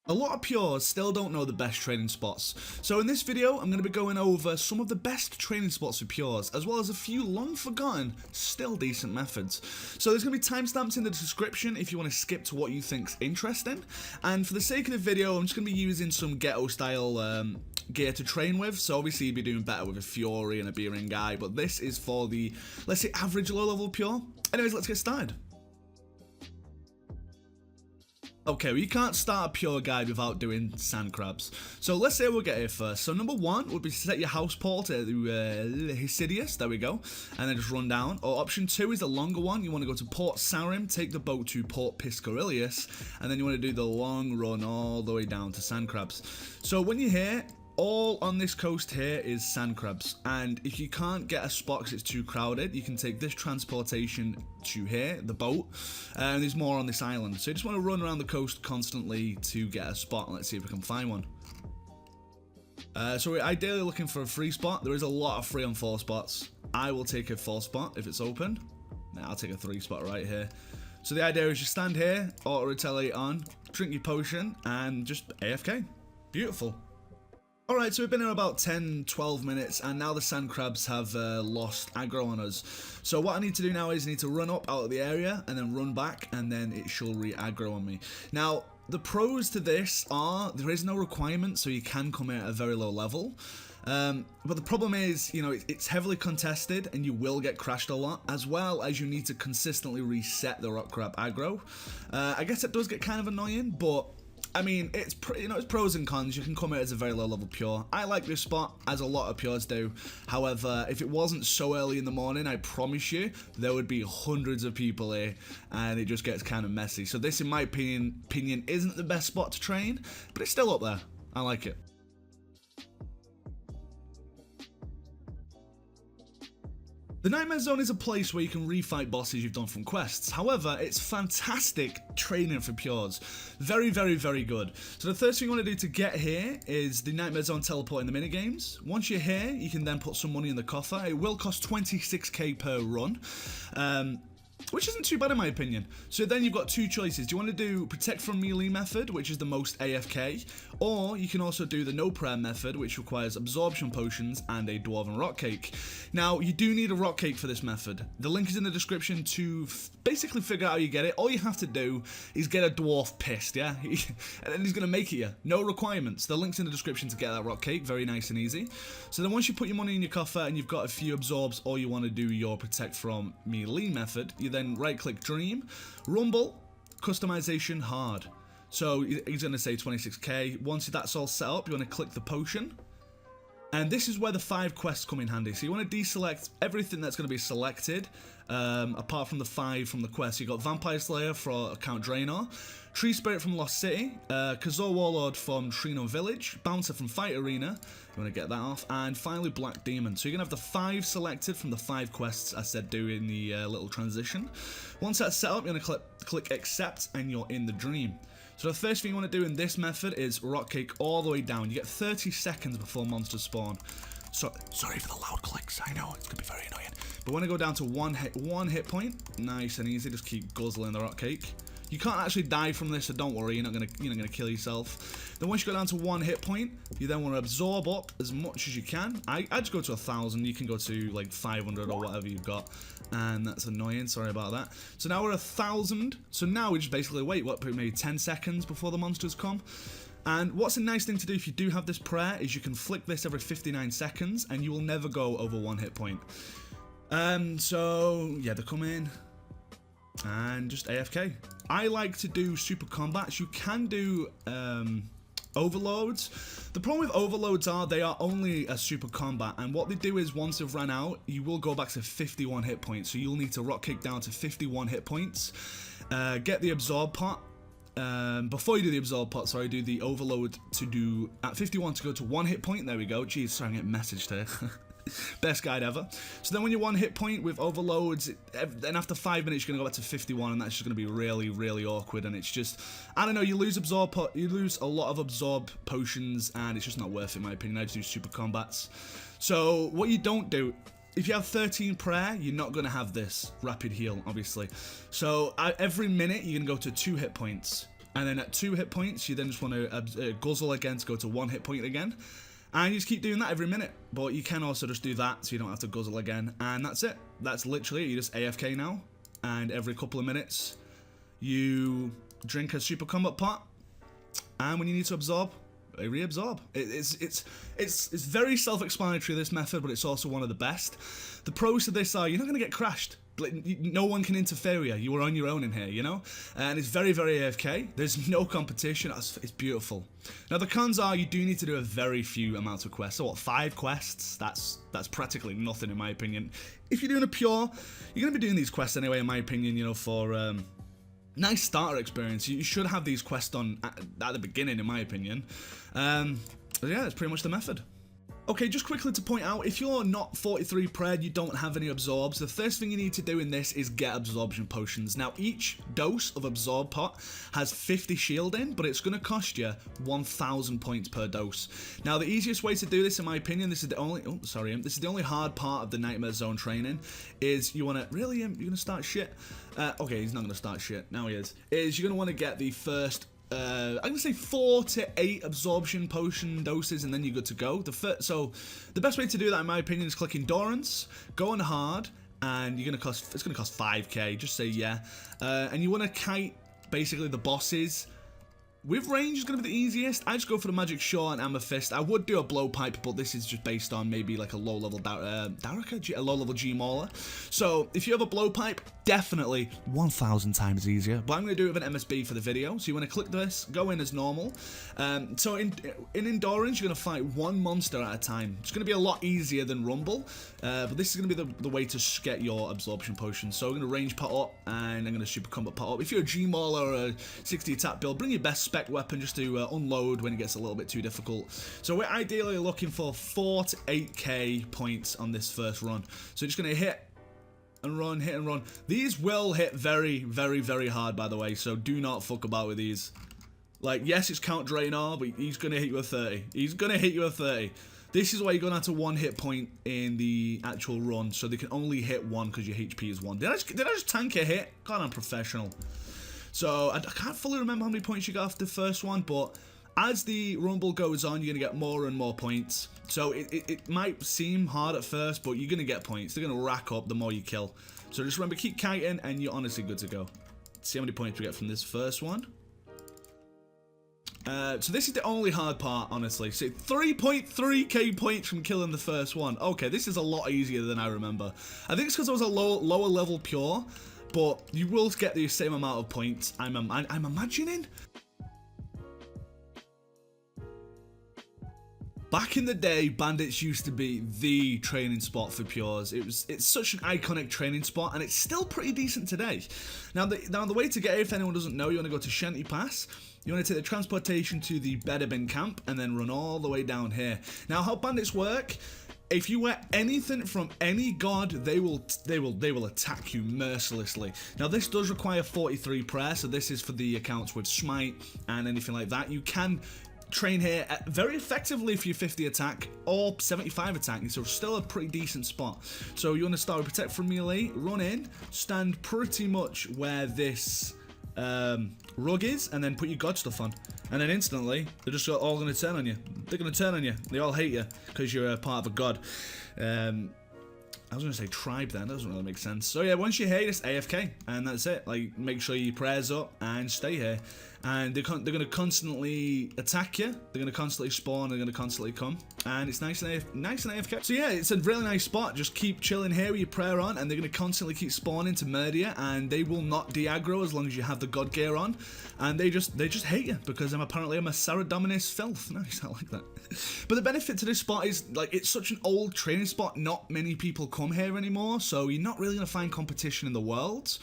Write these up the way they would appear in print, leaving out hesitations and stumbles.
A lot of pures still don't know the best training spots, so in this video I'm going to be going over some of the best training spots for pures, as well as a few long forgotten, still decent methods. So there's going to be timestamps in the description if you want to skip to what you think's interesting, and for the sake of the video I'm just going to be using some ghetto style gear to train with, so obviously you'd be doing better with a Fury and a Beering guy, but this is for the, let's say, average low level pure. Anyways, let's get started. Okay, well you can't start a pure guide without doing Sandcrabs. So let's say we'll get here first. So number one would be to set your house portal to Hisidius, there we go, and then just run down. Or option two is the longer one. You want to go to Port Sarim, take the boat to Port Piscarilius, and then you want to do the long run all the way down to Sandcrabs. So when you're here, all on this coast here is Sandcrabs, and if you can't get a spot because it's too crowded, you can take this transportation to here, the boat, and there's more on this island. So you just want to run around the coast constantly to get a spot, and let's see if we can find one. So we're ideally looking for a free spot. There is a lot of free on 4 spots. I will take a 4 spot if it's open. Now I'll take a 3 spot right here. So the idea is you stand here, auto retaliate on, drink your potion, and just AFK. Beautiful. Alright, so we've been here about 10-12 minutes, and now the Sandcrabs have lost aggro on us. So what I need to do now is I need to run up out of the area, and then run back, and then it shall re-aggro on me. Now, the pros to this are, there is no requirement, so you can come in at a very low level. But the problem is, you know, it's heavily contested, and you will get crashed a lot, as well as you need to consistently reset the rock crab aggro. I guess it does get kind of annoying, but I mean, it's it's pros and cons. You can come in as a very low level pure. I like this spot, as a lot of pures do. However, if it wasn't so early in the morning, I promise you, there would be hundreds of people here, and it just gets kind of messy. So this, in my opinion, isn't the best spot to train, but it's still up there. I like it. The Nightmare Zone is a place where you can refight bosses you've done from quests. However, it's fantastic training for pures. Very, very, very good. So the first thing you want to do to get here is the Nightmare Zone teleport in the minigames. Once you're here, you can then put some money in the coffer. It will cost 26k per run. Which isn't too bad in my opinion. So then you've got 2 choices. Do you want to do Protect from Melee method, which is the most AFK, or you can also do the No Prayer method, which requires absorption potions and a Dwarven Rock Cake. Now, you do need a Rock Cake for this method. The link is in the description to basically figure out how you get it. All you have to do is get a dwarf pissed, yeah? And then he's going to make it you. No requirements. The link's in the description to get that Rock Cake. Very nice and easy. So then once you put your money in your coffer and you've got a few absorbs, or you want to do your Protect from Melee method, you then right-click Dream, Rumble, Customization Hard. So he's going to say 26k. Once that's all set up, you want to click the potion. And this is where the 5 quests come in handy. So you want to deselect everything that's going to be selected, apart from the 5 from the quest. So you got Vampire Slayer for Count Draenor, Tree Spirit from Lost City, Kazor Warlord from Trino Village, Bouncer from Fight Arena, you want to get that off, and finally Black Demon. So you're going to have the 5 selected from the 5 quests I said do in the little transition. Once that's set up, you're going to click Accept, and you're in the dream. So the first thing you want to do in this method is Rock Cake all the way down. You get 30 seconds before monsters spawn. So, sorry for the loud clicks, I know, it's going to be very annoying. But when I go down to one hit point, nice and easy, just keep guzzling the Rock Cake. You can't actually die from this, so don't worry, you're not gonna kill yourself. Then once you go down to 1 hit point, you then want to absorb up as much as you can. I just go to 1,000, you can go to like 500 or whatever you've got. And that's annoying, sorry about that. So now we're 1,000, so now we just basically wait, what, maybe 10 seconds before the monsters come. And what's a nice thing to do if you do have this prayer is you can flick this every 59 seconds and you will never go over 1 hit point. So yeah, they come in and just AFK. I like to do super combats. You can do overloads. The problem with overloads are they are only a super combat, and what they do is once they've ran out, you will go back to 51 hit points. So you'll need to rock kick down to 51 hit points, get the absorb pot. Before you do the absorb pot, sorry, do the overload to do at 51 to go to 1 hit point. There we go. Jeez, sorry, I'm getting messaged here. Best guide ever. So then when you're 1 hit point with overloads, then after 5 minutes you're going to go back to 51, and that's just going to be really, really awkward, and it's just, I don't know, you lose you lose a lot of absorb potions, and it's just not worth it in my opinion. I just do super combats. So what you don't do, if you have 13 prayer, you're not going to have this rapid heal, obviously. So every minute you're going to go to 2 hit points. And then at 2 hit points, you then just want to guzzle again to go to 1 hit point again. And you just keep doing that every minute. But you can also just do that so you don't have to guzzle again. And that's it. That's literally it. You just AFK now. And every couple of minutes, you drink a super combat pot. And when you need to absorb, reabsorb. It's very self-explanatory, this method, but it's also one of the best. The pros to this are you're not going to get crashed. No one can interfere with you. You are on your own in here, you know? And it's very, very AFK. There's no competition. It's beautiful. Now, the cons are you do need to do a very few amounts of quests. So, what, 5 quests? That's practically nothing, in my opinion. If you're doing a pure, you're going to be doing these quests anyway, in my opinion, you know, for nice starter experience. You should have these quests done at the beginning, in my opinion. But yeah, that's pretty much the method. Okay, just quickly to point out, if you're not 43 pred, you don't have any absorbs, the first thing you need to do in this is get absorption potions. Now, each dose of absorb pot has 50 shield in, but it's going to cost you 1,000 points per dose. Now, the easiest way to do this, in my opinion, this is the only hard part of the Nightmare Zone training, is you want to, really, you're going to start shit? Okay, he's not going to start shit, now he is you're going to want to get the first I'm going to say 4 to 8 absorption potion doses, and then you're good to go. So the best way to do that, in my opinion, is click Endurance, go on hard, and it's going to cost 5k, just say yeah. And you want to kite, basically, the bosses. With range is going to be the easiest. I just go for the Magic Shore and Amethyst. I would do a Blowpipe, but this is just based on maybe like a low-level a low-level G-Mauler. So if you have a Blowpipe, definitely 1,000 times easier. But I'm going to do it with an MSB for the video. So you want to click this, go in as normal. So in Endurance, you're going to fight 1 monster at a time. It's going to be a lot easier than Rumble, but this is going to be the way to get your absorption potion. So I'm going to range pot up, and I'm going to super combat pot up. If you're a G-Mauler or a 60 attack build, bring your best spec weapon just to unload when it gets a little bit too difficult. So we're ideally looking for 4 to 8k points on this first run. So just going to hit and run, hit and run. These will hit very, very, very hard, by the way, so do not fuck about with these. Like, yes, it's Count Draenor, but he's going to hit you with 30. He's going to hit you with 30. This is why you're going to have to 1 hit point in the actual run, so they can only hit 1 because your HP is 1. Did I just tank a hit? God, I'm professional. So, I can't fully remember how many points you got after the first one, but as the rumble goes on, you're going to get more and more points. So, it might seem hard at first, but you're going to get points. They're going to rack up the more you kill. So, just remember, keep kiting, and you're honestly good to go. Let's see how many points we get from this first one. So this is the only hard part, honestly. So 3.3k points from killing the first one. Okay, this is a lot easier than I remember. I think it's because I was a lower level pure, but you will get the same amount of points, I'm imagining. Back in the day, Bandits used to be the training spot for pures. It's such an iconic training spot, and it's still pretty decent today. Now the way to get here, if anyone doesn't know, you want to go to Shanty Pass. You want to take the transportation to the Bedabin camp, and then run all the way down here. Now, how Bandits work? If you wear anything from any god, they will attack you mercilessly. Now, this does require 43 prayer, so this is for the accounts with smite and anything like that. You can train here very effectively if you're 50 attack or 75 attack, so still a pretty decent spot. So you want to start with protect from melee, run in, stand pretty much where this rug is, and then put your god stuff on, and then instantly they're just all going to turn on you. They're going to turn on you. They all hate you because you're a part of a god. I was going to say tribe then, that doesn't really make sense. So yeah, once you're here, just AFK, and that's it. Like, make sure your prayers up and stay here. And they're going to constantly attack you. They're going to constantly spawn. They're going to constantly come. And it's nice and AFK. So yeah, it's a really nice spot. Just keep chilling here with your prayer on, and they're going to constantly keep spawning to murder you. And they will not de-aggro as long as you have the god gear on. And they just hate you because I'm a Saradominus filth. Nice, I like that. But the benefit to this spot is, like, it's such an old training spot. Not many people come here anymore, so you're not really going to find competition in the world.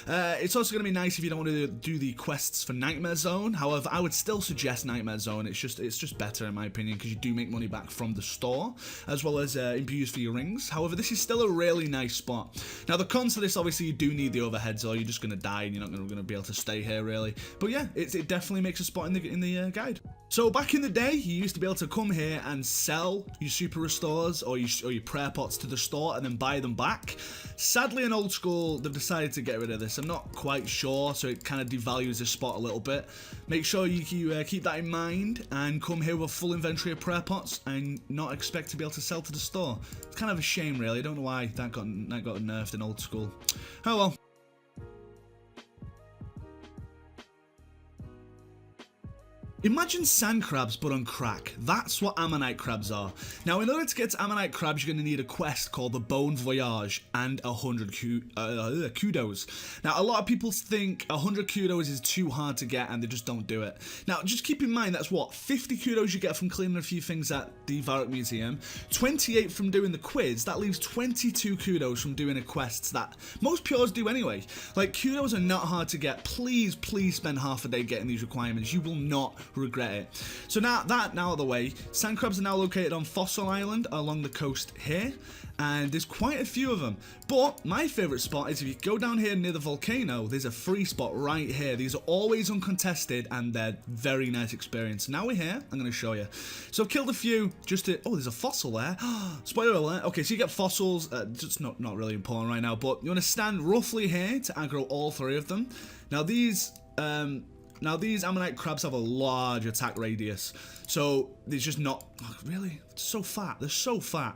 It's also going to be nice if you don't want to do the quests for Nightmare Zone. However, I would still suggest Nightmare Zone. It's just better in my opinion because you do make money back from the store as well as imbues for your rings. However, this is still a really nice spot. Now, the cons to this, obviously, you do need the overheads, or you're just going to die and you're not going to be able to stay here really. But yeah, it definitely makes a spot in the guide. So back in the day, you used to be able to come here and sell your super restores or your prayer pots to the store and then buy them back. Sadly, in old school, they've decided to get rid of this. I'm not quite sure, so it kind of devalues this spot a little bit. Make sure you keep that in mind and come here with a full inventory of prayer pots and not expect to be able to sell to the store. It's kind of a shame, really. I don't know why that got nerfed in old school. Oh well. Imagine Sandcrabs but on crack. That's what Ammonite Crabs are. Now, in order to get to Ammonite Crabs, you're going to need a quest called the Bon Voyage and 100 Kudos. Now, a lot of people think 100 Kudos is too hard to get and they just don't do it. Now, just keep in mind that's what, 50 Kudos you get from cleaning a few things at the Varrock Museum, 28 from doing the quiz, that leaves 22 Kudos from doing the quests that most pures do anyway. Like, Kudos are not hard to get. Please, please spend half a day getting these requirements. You will not regret it. So now that out of the way, Sandcrabs are now located on Fossil Island along the coast here, and there's quite a few of them. But my favourite spot is if you go down here near the volcano, there's a free spot right here. These are always uncontested and they're very nice experience. Now we're here, I'm going to show you. So I've killed a few just to, oh, there's a fossil there. Spoiler alert. Okay, so you get fossils, just not really important right now, but you want to stand roughly here to aggro all three of them. Now these Ammonite Crabs have a large attack radius, so there's just not, oh, really, it's so fat, they're so fat.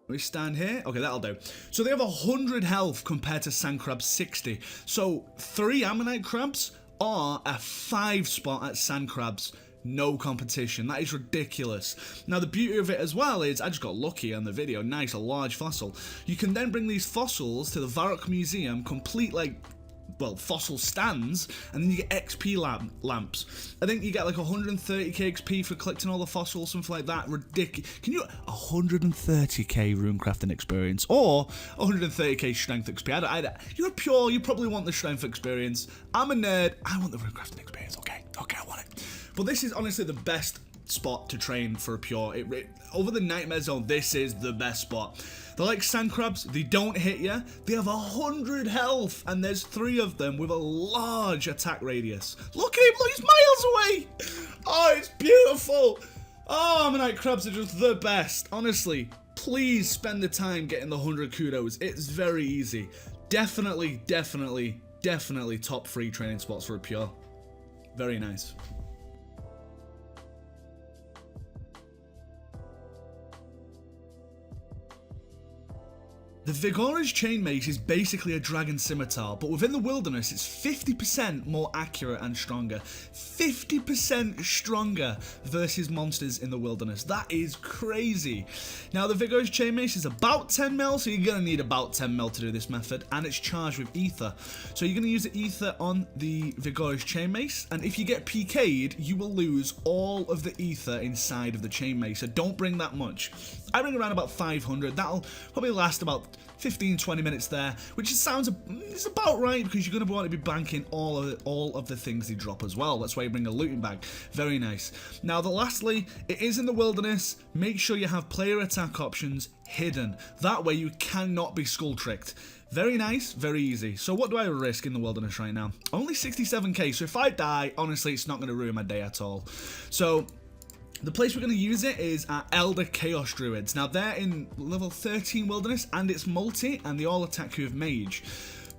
We stand here, okay, that'll do. So they have 100 health compared to Sandcrabs 60, so 3 Ammonite Crabs are a 5 spot at Sandcrabs. No competition. That is ridiculous. Now, the beauty of it as well is, I just got lucky on the video, nice, a large fossil. You can then bring these fossils to the Varrock Museum, complete, like, well, fossil stands, and then you get XP lamps. I think you get like 130k XP for collecting all the fossils, something like that. Ridiculous. Can you 130k rune crafting experience or 130k strength XP? You're a pure, you probably want the strength experience. I'm a nerd, I want the rune crafting experience. Okay, I want it. But this is honestly the best spot to train for a pure. Over the Nightmare Zone, this is the best spot. They're like Sandcrabs, they don't hit you, they have 100 health, and there's 3 of them with a large attack radius. Look at him, look, he's miles away! Oh, it's beautiful! Oh, Ammonite Crabs are just the best. Honestly, please spend the time getting the 100 Kudos. It's very easy. Definitely top 3 training spots for a pure. Very nice. The Viggora's Chainmace is basically a dragon scimitar, but within the wilderness it's 50% more accurate and stronger. 50% stronger versus monsters in the wilderness. That is crazy. Now the Viggora's Chainmace is about 10 mil, so you're going to need about 10 mil to do this method, and it's charged with ether. So you're going to use the ether on the Viggora's Chainmace, and if you get PK'd, you will lose all of the ether inside of the Chainmace, so don't bring that much. I bring around about 500, that'll probably last about 15-20 minutes there, which is about right because you're going to want to be banking all of the things they drop as well. That's why you bring a looting bag. Very nice. Now, lastly, it is in the wilderness. Make sure you have player attack options hidden. That way you cannot be skull tricked. Very nice, very easy. So what do I risk in the wilderness right now? Only 67k, so if I die, honestly, it's not going to ruin my day at all. So the place we're going to use it is at Elder Chaos Druids. Now, they're in level 13 Wilderness, and it's multi, and they all attack you with Mage.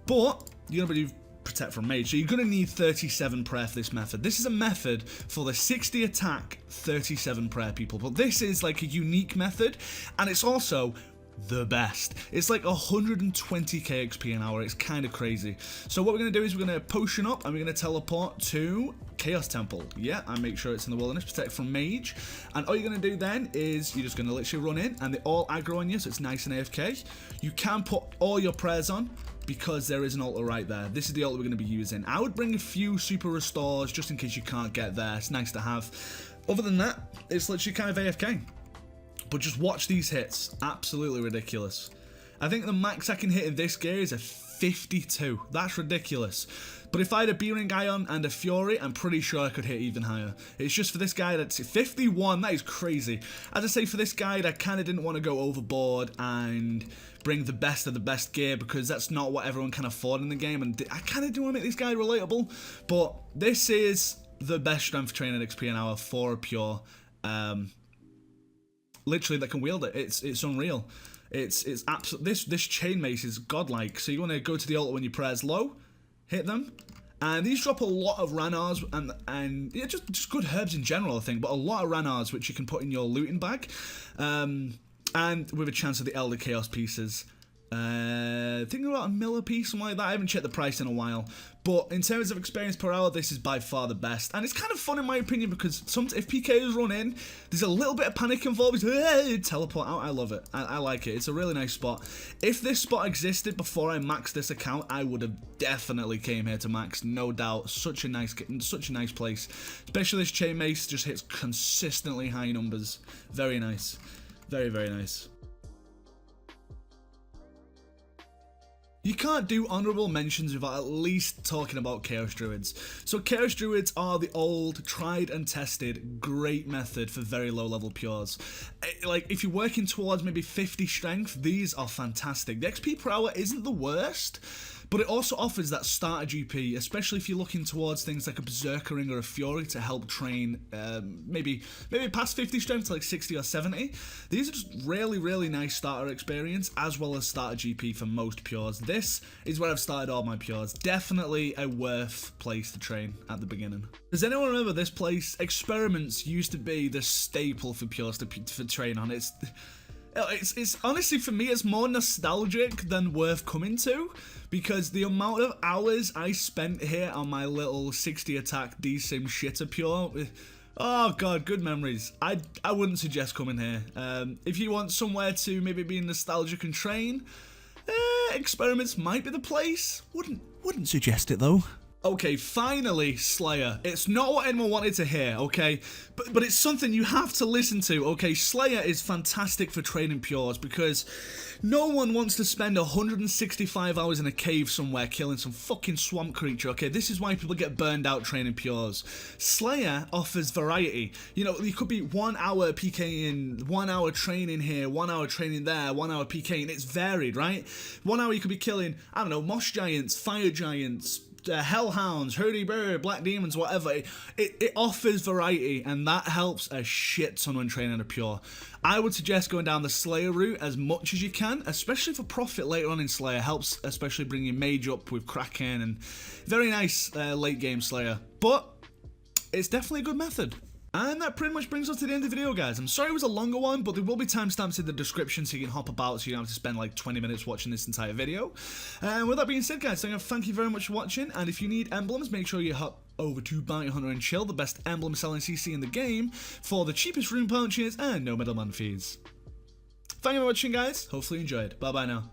But you're going to be protect from Mage, so you're going to need 37 prayer for this method. This is a method for the 60 attack, 37 prayer people. But this is like a unique method, and it's also the best. It's like 120k XP an hour. It's kind of crazy. So what we're going to do is we're going to potion up, and we're going to teleport to Chaos Temple. Yeah, and make sure it's in the wilderness, protect from Mage. And all you're going to do then is you're just going to literally run in, and they all aggro on you, so it's nice and AFK. You can put all your prayers on, because there is an altar right there. This is the altar we're going to be using. I would bring a few super restores, just in case you can't get there. It's nice to have. Other than that, it's literally kind of AFK. But just watch these hits. Absolutely ridiculous. I think the max I can hit in this gear is a 52. That's ridiculous. But if I had a B-Ring Ion and a Fury, I'm pretty sure I could hit even higher. It's just for this guy that's 51. That is crazy. As I say, for this guide, I kind of didn't want to go overboard and bring the best of the best gear, because that's not what everyone can afford in the game. And I kind of do want to make this guide relatable. But this is the best strength training XP an hour for a pure. Literally, that can wield it. It's unreal. It's absolute. This Chainmace is godlike. So you want to go to the altar when your prayer's low, hit them, And these drop a lot of ranars and yeah, just good herbs in general, I think, but a lot of ranars which you can put in your looting bag. And with a chance of the Elder Chaos pieces. Thinking about a miller piece, something like that. I haven't checked the price in a while, but in terms of experience per hour, this is by far the best. And it's kind of fun in my opinion because if PKs run in, there's a little bit of panic involved. Teleport out. I love it. I like it. It's a really nice spot. If this spot existed before I maxed this account, I would have definitely came here to max, no doubt. Such a nice place. Especially this Chainmace just hits consistently high numbers. Very nice. Very, very nice. You can't do honourable mentions without at least talking about Chaos Druids. So Chaos Druids are the old, tried and tested, great method for very low level pures. Like, if you're working towards maybe 50 strength, these are fantastic. The XP per hour isn't the worst, but it also offers that starter GP, especially if you're looking towards things like a Berserker Ring or a Fury to help train maybe past 50 strength to like 60 or 70. These are just really, really nice starter experience as well as starter GP for most pures. This is where I've started all my pures. Definitely a worth place to train at the beginning. Does anyone remember this place? Experiments used to be the staple for pures to train on. It's honestly, for me, it's more nostalgic than worth coming to, because the amount of hours I spent here on my little 60 attack D-Sim shitter pure, oh god, good memories. I wouldn't suggest coming here. If you want somewhere to maybe be nostalgic and train, Experiments might be the place. Wouldn't suggest it though. Okay, finally, Slayer. It's not what anyone wanted to hear, okay? But it's something you have to listen to, okay? Slayer is fantastic for training pures because no one wants to spend 165 hours in a cave somewhere killing some fucking swamp creature, okay? This is why people get burned out training pures. Slayer offers variety. You know, you could be 1 hour PKing, 1 hour training here, 1 hour training there, 1 hour PKing. It's varied, right? 1 hour you could be killing, I don't know, moss giants, fire giants, hellhounds, hurdy-burdy, black demons, whatever. It offers variety, and that helps a shit ton when training a pure. I would suggest going down the Slayer route as much as you can, especially for profit later on in Slayer. Helps especially bring your mage up with Kraken, and very nice late game Slayer. But it's definitely a good method. And that pretty much brings us to the end of the video, guys. I'm sorry it was a longer one, but there will be timestamps in the description so you can hop about, so you don't have to spend like 20 minutes watching this entire video. And with that being said, guys, I'm going to thank you very much for watching, and if you need emblems, make sure you hop over to Bounty Hunter and Chill, the best emblem selling CC in the game, for the cheapest rune pouches and no middleman fees. Thank you for watching, guys. Hopefully you enjoyed. Bye-bye now.